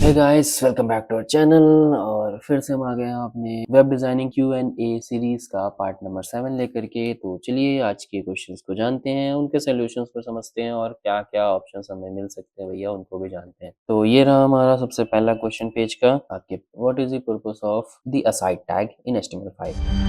Hey guys, welcome back to our channel. और फिर से हम आ गए हैं अपने वेब डिज़ाइनिंग Q&A सीरीज़ का पार्ट नंबर 7 लेकर के। तो चलिए आज के क्वेश्चंस को जानते हैं, उनके सॉल्यूशंस को समझते हैं और क्या-क्या ऑप्शंस हमें मिल सकते हैं भैया उनको भी जानते हैं। तो ये रहा हमारा सबसे पहला क्वेश्चन पेज का आपके, what is the purpose of the aside tag in HTML5?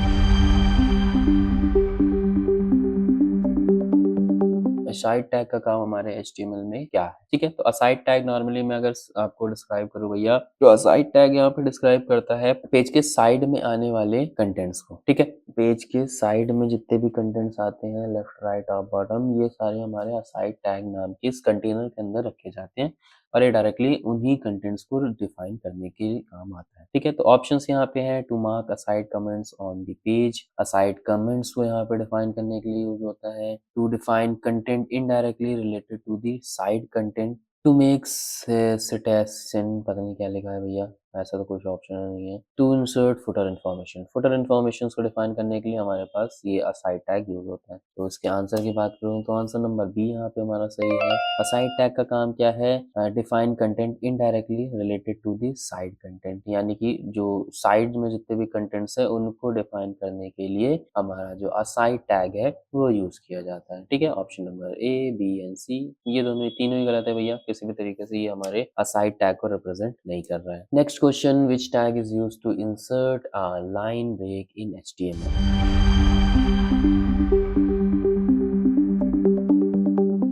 Aside tag का काम हमारे HTML में क्या है? ठीक है, तो असाइड टैग नॉर्मली मैं अगर आपको डिस्क्राइब करूँ भैया, तो असाइड टैग यहाँ पे डिस्क्राइब करता है पेज के साइड में आने वाले कंटेंट्स को। ठीक है, पेज के साइड में जितने भी कंटेंट्स आते हैं, लेफ्ट राइट टॉप बॉटम, ये सारे हमारे असाइड टैग नाम के इस कंटेनर के अंदर रखे जाते हैं और ये डायरेक्टली उन्हीं कंटेंट्स को डिफाइन करने के काम आता है। ठीक है, तो ऑप्शंस यहाँ पे है to mark aside comments on the page, aside comments को यहाँ पे डिफाइन करने के लिए यूज होता है, to define content indirectly related to the side content, to make citation, पता नहीं क्या लिखा है भैया, ऐसा तो कुछ ऑप्शन नहीं है, to insert footer information, footer information को डिफाइन करने के लिए हमारे पास ये असाइड टैग यूज होता है। तो इसके आंसर की बात करूँ तो आंसर नंबर बी यहाँ पे हमारा सही है। असाइड टैग का काम क्या है? Define content indirectly related to the side content, यानी कि जो साइड में जितने भी कंटेंट्स है उनको डिफाइन करने के लिए हमारा जो असाइड टैग है वो यूज किया जाता है। ठीक है, option number A, B and C ये दोनों तीनों ही गलत है भैया, किसी भी तरीके से ये हमारे असाइड टैग को रिप्रेजेंट नहीं कर रहा है। Next question, which tag is used to insert a line break in HTML?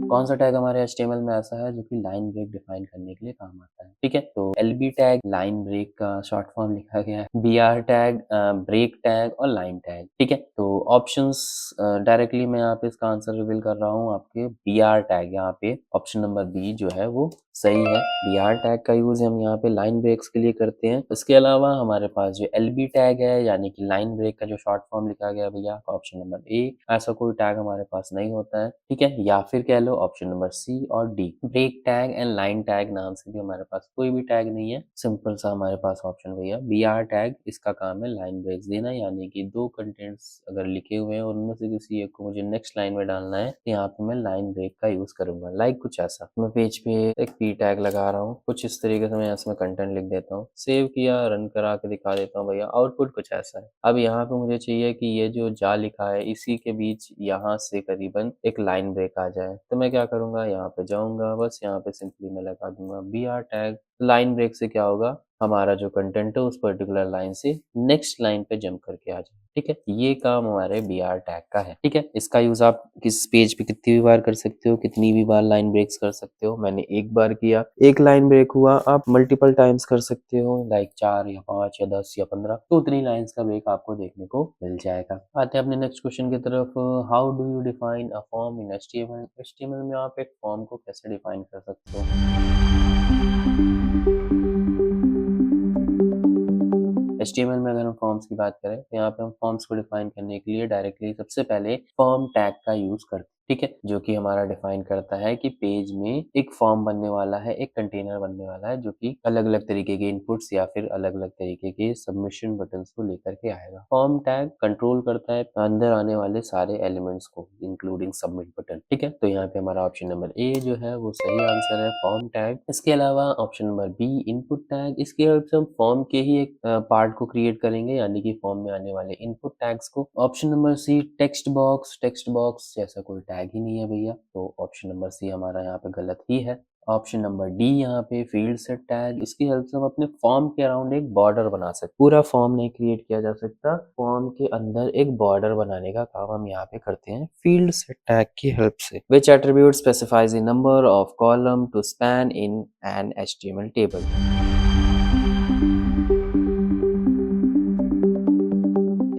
कौन सा टैग हमारे HTML में ऐसा है जो कि लाइन ब्रेक डिफाइन करने के लिए काम आता है? ठीक है, तो LB टैग लाइन ब्रेक का शॉर्ट फॉर्म लिखा गया है, BR टैग ब्रेक टैग और लाइन टैग। ठीक है, तो ऑप्शंस डायरेक्टली मैं यहाँ पे इसका आंसर रिवील कर रहा हूँ, आपके BR टैग यहाँ पे ऑप्शन नंबर बी जो है वो सही है। BR टैग का यूज हम यहाँ पे लाइन ब्रेक्स के लिए करते हैं। इसके अलावा हमारे पास जो LB टैग है, यानी कि लाइन ब्रेक का जो शॉर्ट फॉर्म लिखा गया भैया, ऑप्शन नंबर ए, ऐसा कोई टैग हमारे पास नहीं होता है। ठीक है, या फिर कह लो ऑप्शन नंबर सी और D, break tag and line tag नाम से भी हमारे पास कोई भी टैग नहीं है। सिंपल सा हमारे पास ऑप्शन भैया BR टैग, इसका काम है लाइन ब्रेक्स देना, यानी कि दो कंटेंट्स अगर लिखे हुए हैं और उनमें से किसी एक को मुझे नेक्स्ट लाइन में डालना है, तो यहाँ पे मैं लाइन ब्रेक का यूज करूंगा। लाइक कुछ ऐसा, मैं पेज पे एक पी टैग लगा रहा हूँ, कुछ इस तरीके से मैं यहाँ से मैं कंटेंट लिख देता हूँ, सेव किया, रन करा के दिखा देता हूँ भैया, आउटपुट कुछ ऐसा है। अब यहाँ पे मुझे चाहिए कि ये जो जा लिखा है इसी के बीच यहाँ से करीबन एक लाइन ब्रेक आ जाए, तो मैं क्या करूंगा, यहाँ पे जाऊंगा, बस यहाँ पे सिंपली मैं लगा दूंगा BR टैग। लाइन ब्रेक से क्या होगा, हमारा जो कंटेंट है उस पर्टिकुलर लाइन से नेक्स्ट लाइन पे जंप करके आ जाए। ठीक है, ये काम हमारे BR टैग का है। ठीक है, इसका यूज आप किस पेज पे कितनी भी बार कर सकते हो, कितनी भी बार लाइन ब्रेक्स कर सकते हो। मैंने एक बार किया, एक लाइन ब्रेक हुआ, आप मल्टीपल टाइम्स कर सकते हो, लाइक 4 या 5 या 10 या 15, तो उतनी लाइंस का ब्रेक आपको देखने को मिल जाएगा। आते हैं अपने नेक्स्ट क्वेश्चन की तरफ, how do you define a form in HTML? HTML में आप एक फॉर्म को कैसे डिफाइन कर सकते हो? HTML में अगर हम फॉर्म्स की बात करें, तो यहाँ पे हम फॉर्म्स को डिफाइन करने के लिए डायरेक्टली सबसे पहले फॉर्म टैग का यूज करते हैं। ठीक है, जो कि हमारा डिफाइन करता है कि पेज में एक फॉर्म बनने वाला है, एक कंटेनर बनने वाला है, जो कि अलग अलग तरीके के इनपुट्स या फिर अलग अलग तरीके के सबमिशन बटन्स को लेकर के आएगा। फॉर्म टैग कंट्रोल करता है अंदर आने वाले सारे एलिमेंट्स को, इंक्लूडिंग सबमिट बटन। ठीक है, तो यहाँ पे हमारा ऑप्शन नंबर ए जो है वो सही आंसर है, फॉर्म टैग। इसके अलावा option number B, input tag, इसकी हेल्प से हम फॉर्म के ही एक पार्ट को क्रिएट करेंगे, यानी कि फॉर्म में आने वाले इनपुट टैग्स को। Option number C, text box, text box जैसा कोई टैग ही नहीं है भैया, तो ऑप्शन नंबर सी हमारा यहाँ पे गलत ही है। ऑप्शन नंबर डी यहाँ पे फील्ड सेट टैग, इसकी हेल्प से हम अपने फॉर्म के अराउंड एक बॉर्डर बना सकते। पूरा फॉर्म नहीं क्रिएट किया जा सकता, फॉर्म के अंदर एक बॉर्डर बनाने का काम हम यहाँ पे करते हैं फील्ड सेट टैग की हेल्प से। Which attribute specifies the number of column to span in an HTML table?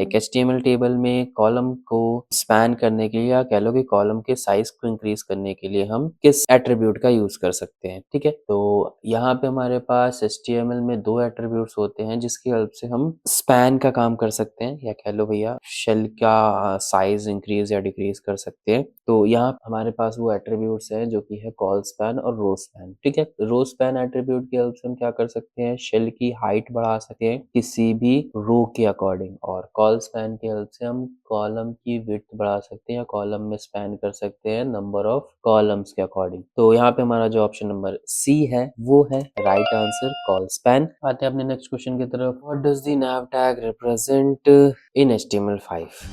एक HTML टेबल में कॉलम को स्पैन करने के लिए, या कह लो कि कॉलम के साइज को इंक्रीज करने के लिए हम किस एट्रीब्यूट का यूज कर सकते हैं? ठीक है, तो यहाँ पे हमारे पास HTML में दो एट्रीब्यूट्स होते हैं जिसकी हेल्प से हम स्पैन का काम कर सकते हैं, या कह लो भैया शेल का साइज इंक्रीज या डिक्रीज कर सकते हैं। तो यहाँ हमारे पास वो एट्रीब्यूट्स हैं जो कि है कॉल स्पैन और रो स्पैन। ठीक है, रो स्पैन एट्रीब्यूट की हेल्प से हम क्या कर सकते हैं, शेल की हाइट बढ़ा सकते हैं किसी भी रो के अकॉर्डिंग, और कॉल कॉल स्पैन की हेल्प से हम कॉलम की विड्थ बढ़ा सकते हैं या कॉलम में स्पैन कर सकते हैं नंबर ऑफ कॉलम्स के अकॉर्डिंग। तो यहाँ पे हमारा जो ऑप्शन नंबर सी है वो है राइट आंसर, कॉल स्पैन। आते हैं अपने नेक्स्ट क्वेश्चन की तरफ। What does the nav tag represent in HTML5?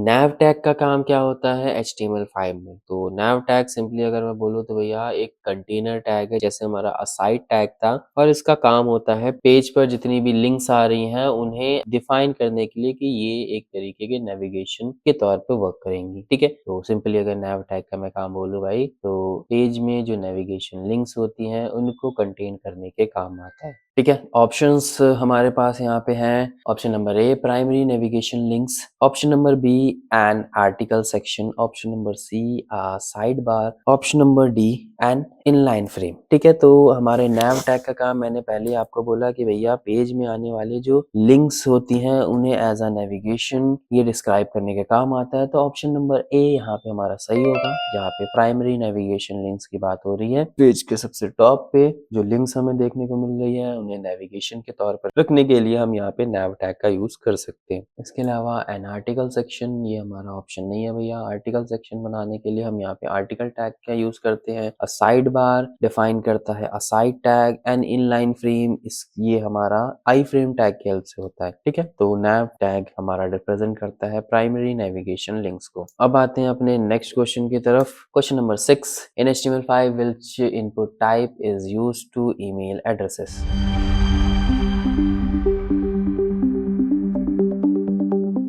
nav tag का काम क्या होता है HTML5 में? तो nav टैग सिंपली अगर मैं बोलूँ तो भैया एक कंटेनर टैग है, जैसे हमारा असाइड टैग था, और इसका काम होता है पेज पर जितनी भी लिंक्स आ रही हैं उन्हें डिफाइन करने के लिए कि ये एक तरीके के नेविगेशन के तौर पे वर्क करेंगी। ठीक है, तो सिंपली अगर nav टैग का मैं काम बोलूँ भाई, तो पेज में जो नेविगेशन लिंक्स होती हैं उनको कंटेन करने के काम आता है। ठीक है, ऑप्शंस हमारे पास यहाँ पे हैं। Option number A primary navigation links, option number B an article section, option number C side bar, option number D an inline frame. ठीक है, तो हमारे nav टैग का काम मैंने पहले ही आपको बोला कि भैया पेज में आने वाले जो लिंक्स होती हैं उन्हें एज अ नेविगेशन ये डिस्क्राइब करने के काम आता है। तो ऑप्शन नंबर ए यहाँ पे हमारा सही होगा, जहाँ पे प्राइमरी नेविगेशन लिंक्स की बात हो रही है। पेज के सबसे टॉप पे जो लिंक्स हमें देखने को मिल रही है उन्हें नेविगेशन के तौर पर रखने के लिए हम यहाँ पे nav टैग का यूज कर सकते हैं। इसके अलावा एन आर्टिकल सेक्शन, ये हमारा ऑप्शन नहीं है भैया। आर्टिकल सेक्शन बनाने के लिए हम यहाँ पे आर्टिकल टैग का यूज करते हैं। अ साइड बार डिफाइन करता है aside tag, and inline frame ये हमारा आई फ्रेम टैग की हेल्प से होता है। ठीक है, तो nav टैग हमारा रिप्रेजेंट करता है प्राइमरी नेविगेशन लिंक्स को। अब आते हैं अपने नेक्स्ट क्वेश्चन की तरफ। Question number 6, in HTML5 which input type is used to email addresses?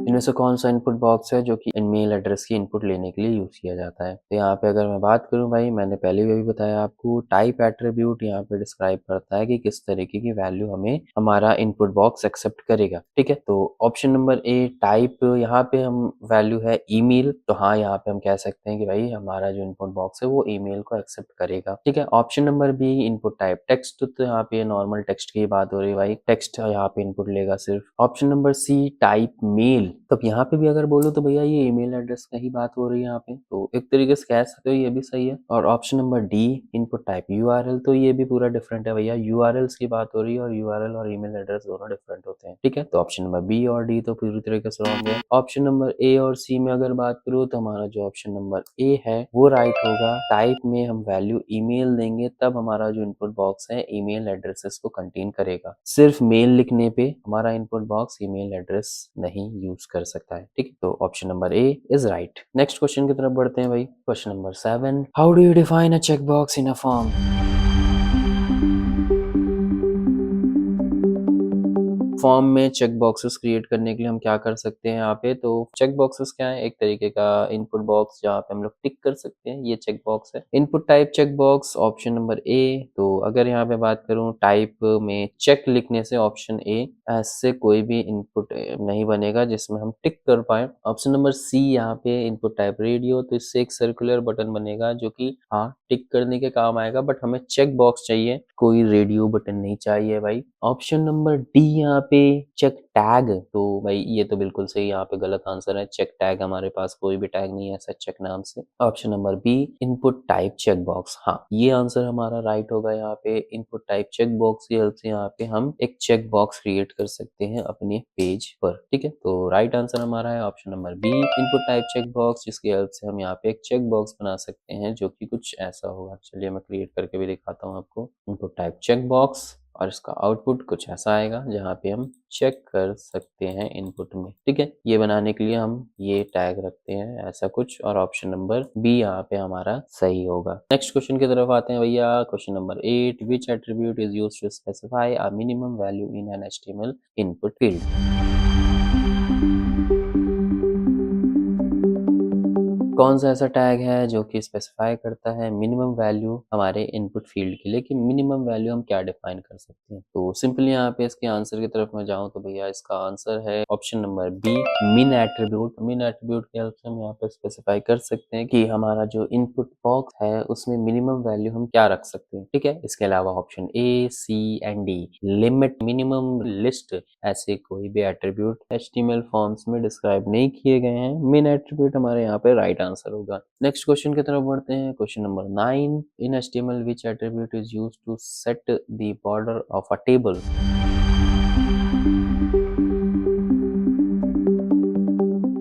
इनमें से कौन सा इनपुट बॉक्स है जो कि ईमेल एड्रेस की इनपुट लेने के लिए यूज किया जाता है? तो यहाँ पे अगर मैं बात करूँ भाई, मैंने पहले भी बताया आपको, टाइप एट्रीब्यूट यहाँ पे डिस्क्राइब करता है कि किस तरीके की वैल्यू हमें हमारा इनपुट बॉक्स एक्सेप्ट करेगा। ठीक है, तो ऑप्शन नंबर ए टाइप, यहाँ पे हम वैल्यू है ईमेल, तो हाँ यहाँ पे हम कह सकते हैं कि भाई हमारा जो इनपुट बॉक्स है वो ईमेल को एक्सेप्ट करेगा। ठीक है, option number B input type text, तो यहाँ पे नॉर्मल टेक्स्ट की बात हो रही है भाई, टेक्स्ट यहाँ पे इनपुट लेगा सिर्फ। Option number C type mail, तो यहाँ पे भी अगर बोलो तो भैया ये ईमेल एड्रेस का ही बात हो रही है यहाँ पे, तो एक तरीके से कह सकते हो ये भी सही है। और option number D input type URL, तो ये भी पूरा डिफरेंट है भैया, यूआरएल्स की बात हो रही है और यूआरएल और ईमेल एड्रेस दोनों डिफरेंट होते हैं। ठीक है, तो ऑप्शन नंबर बी और डी तो पूरी तरीके से रॉन्ग है। ऑप्शन नंबर ए और सी में अगर बात करूँ तो हमारा जो ऑप्शन नंबर ए है वो राइट होगा। टाइप में हम वैल्यू ईमेल देंगे तब हमारा जो इनपुट बॉक्स है ईमेल एड्रेसेस को कंटेन करेगा। सिर्फ मेल लिखने पे हमारा इनपुट बॉक्स ईमेल एड्रेस नहीं यूज कर सकता है। ठीक है, तो option number A is right. Next question की तरफ बढ़ते हैं भाई। Question number 7, how do you define a check box in a form? Form में चेक बॉक्सेस क्रिएट करने के लिए हम क्या कर सकते हैं यहाँ पे? तो चेक बॉक्सेस क्या है? एक तरीके का इनपुट बॉक्स जहाँ पे हम लोग टिक कर सकते हैं, ये चेक बॉक्स है। Input type check box option number A, तो अगर यहाँ पे बात करूँ टाइप में चेक लिखने से ऑप्शन ए, ऐसे कोई भी इनपुट नहीं बनेगा जिसमें हम टिक कर पाए। ऑप्शन नंबर सी यहाँ पे इनपुट टाइप रेडियो, तो इससे एक सर्कुलर बटन बनेगा जो कि हाँ टिक करने के काम आएगा, बट हमें चेक बॉक्स चाहिए, कोई रेडियो बटन नहीं चाहिए भाई। ऑप्शन नंबर डी यहाँ पे चेक टैग, तो भाई ये तो बिल्कुल सही, यहाँ पे गलत आंसर है। चेक टैग हमारे पास कोई भी टैग नहीं है ऐसा चेक नाम से। Option number B input type check box, हाँ ये आंसर हमारा राइट होगा। यहाँ पे इनपुट टाइप चेक बॉक्स की हेल्प से यहाँ पे हम एक चेक बॉक्स क्रिएट कर सकते हैं अपने पेज पर। ठीक है, तो राइट आंसर हमारा है option number B input type check box, जिसकी हेल्प से हम यहाँ पे एक चेक बॉक्स बना सकते हैं जो कि कुछ ऐसा होगा। चलिए मैं क्रिएट करके भी दिखाता हूँ आपको। इनपुट टाइप चेक बॉक्स और इसका आउटपुट कुछ ऐसा आएगा जहाँ पे हम चेक कर सकते हैं इनपुट में। ठीक है, ये बनाने के लिए हम ये टैग रखते हैं ऐसा कुछ, और ऑप्शन नंबर बी यहाँ पे हमारा सही होगा। नेक्स्ट क्वेश्चन की तरफ आते हैं भैया। Question number 8, which attribute is used to specify a minimum value in an HTML input field? कौन सा ऐसा टैग है जो कि स्पेसिफाई करता है मिनिमम वैल्यू हमारे इनपुट फील्ड के लिए, कि मिनिमम वैल्यू हम क्या डिफाइन कर सकते हैं? तो सिंपली यहाँ पे इसके आंसर की तरफ मैं जाऊँ तो भैया इसका आंसर है ऑप्शन नंबर बी मिन एट्रीब्यूट। मिन एट्रीब्यूट की हेल्प से हम यहाँ पे स्पेसिफाई कर सकते हैं कि हमारा जो इनपुट बॉक्स है उसमें मिनिमम वैल्यू हम क्या रख सकते हैं। ठीक है, इसके अलावा option A, C and D limit, minimum, list, ऐसे कोई भी एट्रीब्यूट HTML फॉर्म्स में डिस्क्राइब नहीं किए गए हैं। मिन एट्रीब्यूट हमारे यहाँ पे राइट आंसर होगा। नेक्स्ट क्वेश्चन की तरफ बढ़ते हैं। Question number 9, in HTML which attribute is used to set the border of a table?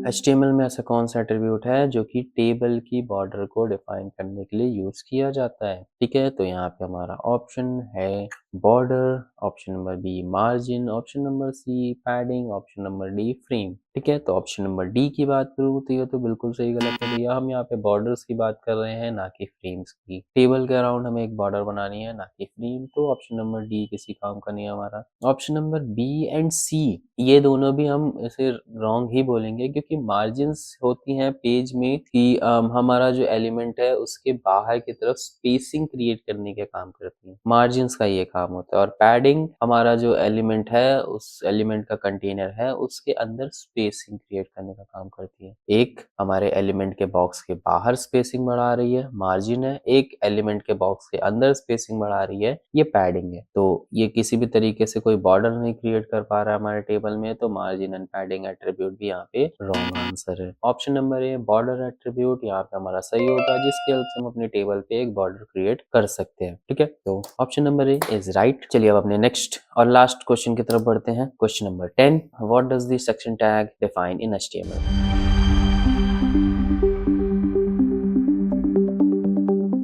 HTML में ऐसा कौन सा एट्रीब्यूट है जो कि टेबल की बॉर्डर को डिफाइन करने के लिए यूज किया जाता है? ठीक है, तो यहाँ पे हमारा ऑप्शन है border, option number B margin, option number C padding, option number D frame. ठीक है, तो ऑप्शन नंबर डी की बात करूँ तो ये तो बिल्कुल सही गलत है भैया। हम यहाँ पे बॉर्डर्स की बात कर रहे हैं, ना कि फ्रेम्स की। टेबल के अराउंड हमें एक बॉर्डर बनानी है, ना कि फ्रेम, तो ऑप्शन नंबर डी किसी काम का नहीं है हमारा। Option number B and C ये दोनों भी हम इसे रॉन्ग ही बोलेंगे, क्योंकि मार्जिन्स होती हैं पेज में कि हमारा जो एलिमेंट है उसके बाहर की तरफ स्पेसिंग क्रिएट करने के काम करती है। मार्जिन्स का ये काम होता है। और पैडिंग हमारा जो एलिमेंट है, उस एलिमेंट का कंटेनर है, उसके अंदर स्पेसिंग क्रिएट करने का काम करती है। एक हमारे एलिमेंट के बॉक्स के बाहर स्पेसिंग बढ़ा रही है, मार्जिन है। एक एलिमेंट के बॉक्स के अंदर स्पेसिंग बढ़ा रही है, ये पैडिंग है। तो ये किसी भी तरीके से कोई बॉर्डर नहीं क्रिएट कर पा रहा है हमारे टेबल में, तो मार्जिन एंड पैडिंग एट्रीब्यूट भी यहाँ पे रॉन्ग आंसर है। ऑप्शन नंबर ए बॉर्डर एट्रीब्यूट यहाँ पे हमारा सही होगा, जिसकी हेल्प से हम अपने टेबल पे एक बॉर्डर क्रिएट कर सकते हैं। ठीक है, तो option number A is right. चलिए अब अपने नेक्स्ट और लास्ट क्वेश्चन की तरफ बढ़ते हैं। Question number 10, what does the section tag define in HTML?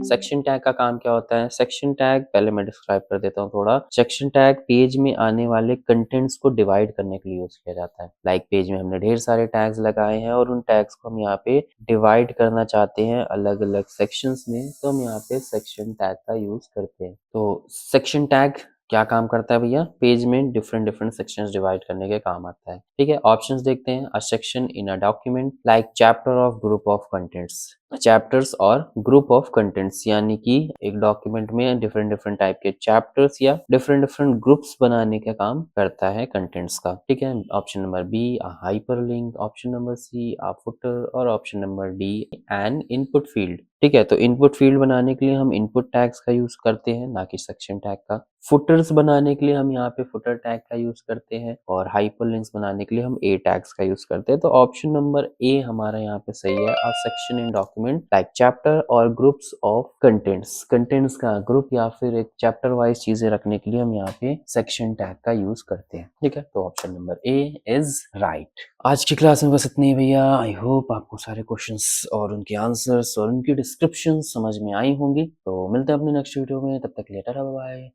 Section tag का काम क्या होता है? सेक्शन टैग पहले मैं डिस्क्राइब कर देता हूँ थोड़ा। सेक्शन टैग पेज में आने वाले कंटेंट्स को डिवाइड करने के लिए यूज किया जाता है। लाइक पेज में हमने ढेर सारे टैग्स लगाए हैं और उन टैग्स को हम यहाँ पे डिवाइड करना चाहते हैं अलग अलग सेक्शंस में, तो हम यहाँ पे सेक्शन टैग का यूज करते हैं। तो सेक्शन टैग क्या काम करता है भैया? पेज में डिफरेंट डिफरेंट सेक्शंस डिवाइड करने के काम आता है। ठीक है, ऑप्शंस देखते हैं। A section in a document like chapter of group of contents. Chapters और ग्रुप ऑफ कंटेंट्स, यानी कि एक डॉक्यूमेंट में डिफरेंट डिफरेंट टाइप के चैप्टर्स या डिफरेंट डिफरेंट ग्रुप्स बनाने का काम करता है कंटेंट्स का। ठीक है, option number B hyperlink, option number C footer, और option number D an input field. ठीक है, तो इनपुट फील्ड बनाने के लिए हम इनपुट टैग्स का यूज करते हैं, ना कि सेक्शन टैग का। फुटर्स बनाने के लिए हम यहाँ पे फुटर टैग का यूज करते हैं, और हाइपरलिंक्स बनाने के लिए हम ए टैग्स का यूज करते हैं। तो ऑप्शन नंबर ए हमारा यहाँ पे सही है। अ सेक्शन इन डॉक्यूमेंट लाइक चैप्टर और ग्रुप्स ऑफ कंटेंट्स। कंटेंट्स का ग्रुप या फिर एक चैप्टर वाइज चीजें रखने के लिए हम यहाँ पे सेक्शन टैग का यूज करते हैं। ठीक है, तो option number A is right. आज की क्लास में बस इतनी ही भैया। आई होप आपको सारे क्वेश्चंस और उनके आंसर्स और उनकी डिस्क्रिप्शन समझ में आई होंगी। तो मिलते हैं अपने नेक्स्ट वीडियो में, तब तक लेटर बाय।